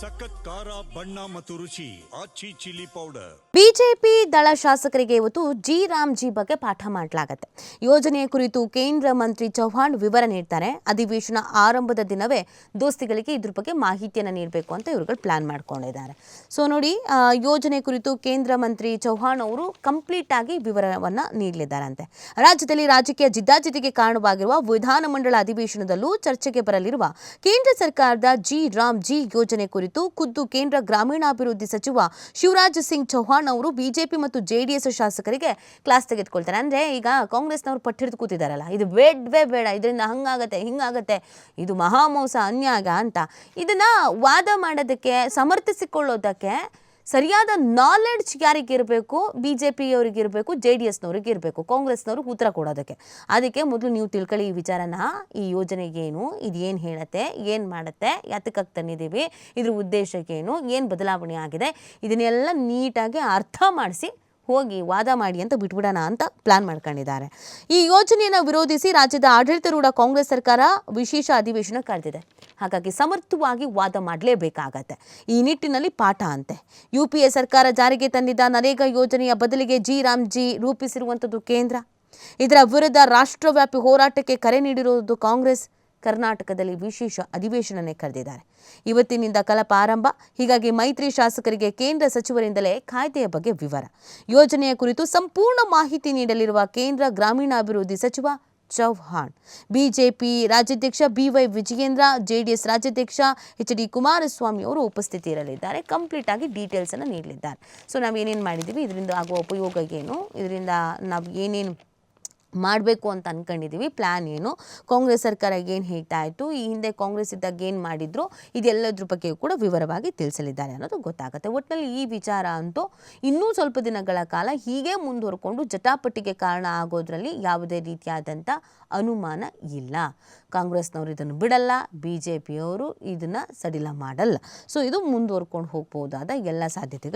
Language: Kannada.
ಸಖತ್ ಖಾರ ಬಣ್ಣ ಮತ್ತು ರುಚಿ ಆಚಿ ಚಿಲ್ಲಿ ಪೌಡರ್. ಬಿಜೆಪಿ ದಳ ಶಾಸಕರಿಗೆ ಇವತ್ತು ಜಿ ಬಗ್ಗೆ ಪಾಠ ಮಾಡಲಾಗುತ್ತೆ. ಯೋಜನೆಯ ಕುರಿತು ಕೇಂದ್ರ ಮಂತ್ರಿ ಚೌಹಾಣ್ ವಿವರ ನೀಡ್ತಾರೆ. ಅಧಿವೇಶನ ಆರಂಭದ ದಿನವೇ ದೋಸ್ತಿಗಳಿಗೆ ಇದ್ರ ಬಗ್ಗೆ ಮಾಹಿತಿಯನ್ನು ನೀಡಬೇಕು ಅಂತ ಇವರುಗಳು ಪ್ಲಾನ್ ಮಾಡ್ಕೊಂಡಿದ್ದಾರೆ. ಸೊ ನೋಡಿ, ಯೋಜನೆ ಕುರಿತು ಕೇಂದ್ರ ಮಂತ್ರಿ ಚೌಹಾಣ್ ಅವರು ಕಂಪ್ಲೀಟ್ ಆಗಿ ವಿವರವನ್ನು ನೀಡಲಿದ್ದಾರಂತೆ. ರಾಜ್ಯದಲ್ಲಿ ರಾಜಕೀಯ ಜಿದ್ದಾಜಿದ್ದಿಗೆ ಕಾರಣವಾಗಿರುವ ವಿಧಾನಮಂಡಲ ಅಧಿವೇಶನದಲ್ಲೂ ಚರ್ಚೆಗೆ ಬರಲಿರುವ ಕೇಂದ್ರ ಸರ್ಕಾರದ ಜಿ ಯೋಜನೆ ಕುರಿತು ಖುದ್ದು ಕೇಂದ್ರ ಗ್ರಾಮೀಣಾಭಿವೃದ್ಧಿ ಸಚಿವ ಶಿವರಾಜ್ ಸಿಂಗ್ ಚೌಹಾಣ್ ಅವರು ಬಿಜೆಪಿ ಮತ್ತು ಜೆಡಿಎಸ್ ಶಾಸಕರಿಗೆ ಕ್ಲಾಸ್ ತೆಗೆದುಕೊಳ್ತಾರೆ. ಅಂದ್ರೆ ಈಗ ಕಾಂಗ್ರೆಸ್ನವರು ಪಟ್ಟಿಡಿದು ಕೂತಿದಾರಲ್ಲ, ಇದು ಬೇಡ, ಇದರಿಂದ ಹಂಗಾಗತ್ತೆ ಹಿಂಗಾಗತ್ತೆ, ಇದು ಮಹಾಮೋಸ ಅನ್ಯಾಯ ಅಂತ ಇದನ್ನ ವಾದ ಮಾಡೋದಕ್ಕೆ, ಸಮರ್ಥಿಸಿಕೊಳ್ಳೋದಕ್ಕೆ ಸರಿಯಾದ ನಾಲೆಡ್ಜ್ ಯಾರಿಗಿರಬೇಕು? ಬಿಜೆಪಿಯವರಿಗೆ ಇರಬೇಕು, ಜೆಡಿಎಸ್ನವ್ರಿಗೆ ಇರಬೇಕು, ಕಾಂಗ್ರೆಸ್ನವರು ಉತ್ತರ ಕೊಡೋದಕ್ಕೆ. ಅದಕ್ಕೆ ಮೊದಲು ನೀವು ತಿಳ್ಕೊಳ್ಳಿ ಈ ವಿಚಾರನ. ಈ ಯೋಜನೆಗೇನು, ಇದು ಏನು ಹೇಳುತ್ತೆ, ಏನು ಮಾಡುತ್ತೆ, ಯಾತಕ್ಕೆ ತಂದಿದ್ದೀವಿ, ಇದ್ರ ಉದ್ದೇಶಕ್ಕೇನು, ಏನು ಬದಲಾವಣೆ ಆಗಿದೆ, ಇದನ್ನೆಲ್ಲ ನೀಟಾಗಿ ಅರ್ಥ ಮಾಡಿಸಿ ಹೋಗಿ ವಾದ ಮಾಡಿ ಅಂತ ಬಿಟ್ಬಿಡೋಣ ಅಂತ ಪ್ಲಾನ್ ಮಾಡ್ಕೊಂಡಿದ್ದಾರೆ. ಈ ಯೋಜನೆಯನ್ನು ವಿರೋಧಿಸಿ ರಾಜ್ಯದ ಆಡಳಿತಾರೂಢ ಕಾಂಗ್ರೆಸ್ ಸರ್ಕಾರ ವಿಶೇಷ ಅಧಿವೇಶನ ಕರೆದಿದೆ. ಹಾಗಾಗಿ ಸಮರ್ಥವಾಗಿ ವಾದ ಮಾಡಲೇಬೇಕಾಗತ್ತೆ. ಈ ನಿಟ್ಟಿನಲ್ಲಿ ಪಾಠ ಅಂತೆ. UPA ಸರ್ಕಾರ ಜಾರಿಗೆ ತಂದಿದ್ದ ನರೇಗಾ ಯೋಜನೆಯ ಬದಲಿಗೆ ಜಿ ರೂಪಿಸಿರುವಂಥದ್ದು ಕೇಂದ್ರ. ಇದರ ವಿರುದ್ಧ ರಾಷ್ಟ್ರವ್ಯಾಪಿ ಹೋರಾಟಕ್ಕೆ ಕರೆ ನೀಡಿರುವುದು ಕಾಂಗ್ರೆಸ್. ಕರ್ನಾಟಕದಲ್ಲಿ ವಿಶೇಷ ಅಧಿವೇಶನನೇ ಕರೆದಿದ್ದಾರೆ. ಇವತ್ತಿನಿಂದ ಕಲಾಪ ಆರಂಭ. ಹೀಗಾಗಿ ಮೈತ್ರಿ ಶಾಸಕರಿಗೆ ಕೇಂದ್ರ ಸಚಿವರಿಂದಲೇ ಕಾಯ್ದೆಯ ಬಗ್ಗೆ ವಿವರ, ಯೋಜನೆಯ ಕುರಿತು ಸಂಪೂರ್ಣ ಮಾಹಿತಿ ನೀಡಲಿರುವ ಕೇಂದ್ರ ಗ್ರಾಮೀಣಾಭಿವೃದ್ಧಿ ಸಚಿವ ಚೌಹಾಣ್. ಬಿಜೆಪಿ ರಾಜ್ಯಾಧ್ಯಕ್ಷ BY ವಿಜಯೇಂದ್ರ, JDS ರಾಜ್ಯಾಧ್ಯಕ್ಷ HD ಕುಮಾರಸ್ವಾಮಿ ಅವರು ಉಪಸ್ಥಿತಿ ಇರಲಿದ್ದಾರೆ. ಕಂಪ್ಲೀಟ್ ಆಗಿ ಡೀಟೇಲ್ಸ್ ಅನ್ನು ನೀಡಲಿದ್ದಾರೆ. ಸೊ ನಾವು ಏನೇನು ಮಾಡಿದ್ದೀವಿ, ಇದರಿಂದ ಆಗುವ ಉಪಯೋಗ ಏನು, ಇದರಿಂದ ನಾವು ಏನೇನು ಮಾಡಬೇಕು ಅಂತ ಅಂದ್ಕೊಂಡಿದ್ದೀವಿ, ಪ್ಲ್ಯಾನ್ ಏನು, ಕಾಂಗ್ರೆಸ್ ಸರ್ಕಾರ ಏನು ಹೇಳ್ತಾ ಇತ್ತು, ಈ ಹಿಂದೆ ಕಾಂಗ್ರೆಸ್ ಇದ್ದಾಗ ಏನು ಮಾಡಿದ್ರು, ಇದೆಲ್ಲದ್ರ ಬಗ್ಗೆ ಕೂಡ ವಿವರವಾಗಿ ತಿಳಿಸಲಿದ್ದಾರೆ ಅನ್ನೋದು ಗೊತ್ತಾಗುತ್ತೆ. ಒಟ್ಟಿನಲ್ಲಿ ಈ ವಿಚಾರ ಅಂತೂ ಇನ್ನೂ ಸ್ವಲ್ಪ ದಿನಗಳ ಕಾಲ ಹೀಗೆ ಮುಂದುವರ್ಕೊಂಡು ಜಟಾಪಟಿಗೆ ಕಾರಣ ಆಗೋದ್ರಲ್ಲಿ ಯಾವುದೇ ರೀತಿಯಾದಂಥ ಅನುಮಾನ ಇಲ್ಲ. ಕಾಂಗ್ರೆಸ್ನವರು ಇದನ್ನು ಬಿಡಲ್ಲ, BJPಯವರು ಇದನ್ನು ಸಡಿಲ ಮಾಡಲ್ಲ. ಸೊ ಇದು ಮುಂದುವರ್ಕೊಂಡು ಹೋಗ್ಬೋದಾದ ಎಲ್ಲ ಸಾಧ್ಯತೆಗಳು